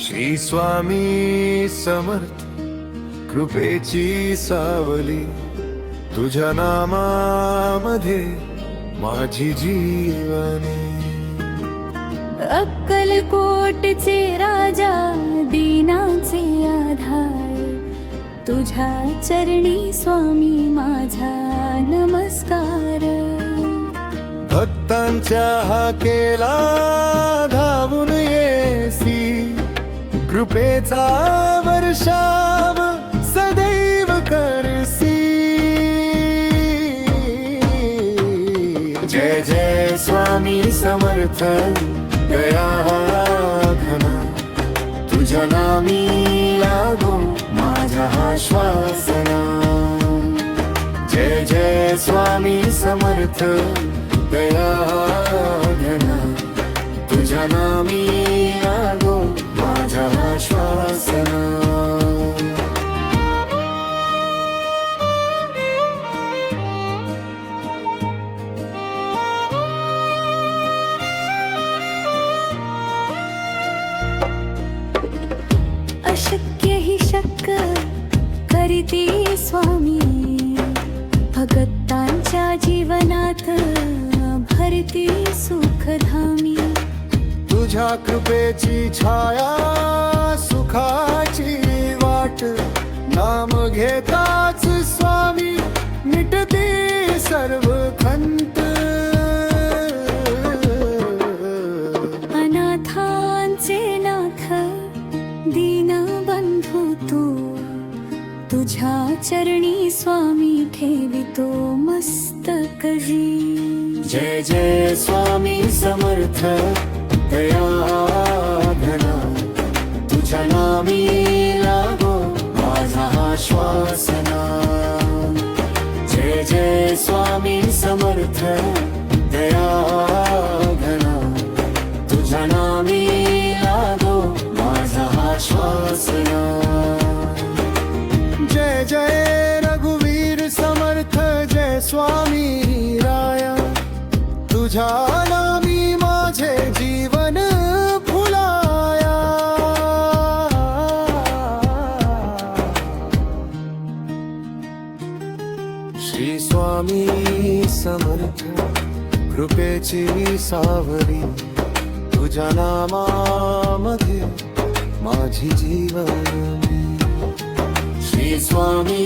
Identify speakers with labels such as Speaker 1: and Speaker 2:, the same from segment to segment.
Speaker 1: श्री स्वामी समर्थ कृपेची सावली, तुझ्या नामामध्ये माझी जीवनी.
Speaker 2: अक्कलकोटचे राजा, दीनाचे आधार, तुझ्या चरणी स्वामी माझा नमस्कार.
Speaker 1: भक्तांच्या हाकेला धावून येसी, कृपेचा वर्षाव सदैव करसी. जय जय स्वामी समर्थ दया घना, तुझ्या नामी लागो माझा श्वासना. जय जय स्वामी समर्थ दया घना, तुझ्या नामी लागो माझा श्वासना.
Speaker 2: अशक्य ही शक्य करीती स्वामी, भगतांच्या जीवनात भरती सुखधामी.
Speaker 1: तुझ्या कृपेची छाया सुखाची वाट, नाम घेताच स्वामी मिटते सर्व खंत.
Speaker 2: अनाथांचे नाथ दीनबंधू तू, तुझ्या चरणी स्वामी ठेवितो मस्तकजी.
Speaker 1: जय जय स्वामी समर्थ दया घना, तुझ्या नामी लागो माझा श्वासना. जय जय स्वामी समर्थ दया घना, तुझ्या नामी लागो माझा श्वासना. जय जय रघुवीर समर्थ जय स्वामी राया, तुझ्या नामी माझे जीवन फुलाया. श्री स्वामी समर्थ कृपेची सावली, तुझ्या नामामध्ये माझी जीवनी. श्री स्वामी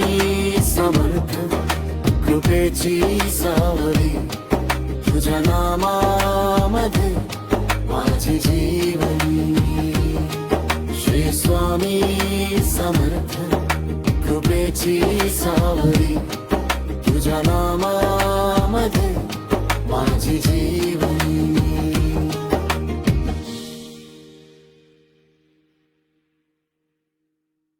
Speaker 1: समर्थ कृपेची सावली, तुझ्या नामामध्ये माझी जीवनी. श्री स्वामी समर्थ कृपेची सावली,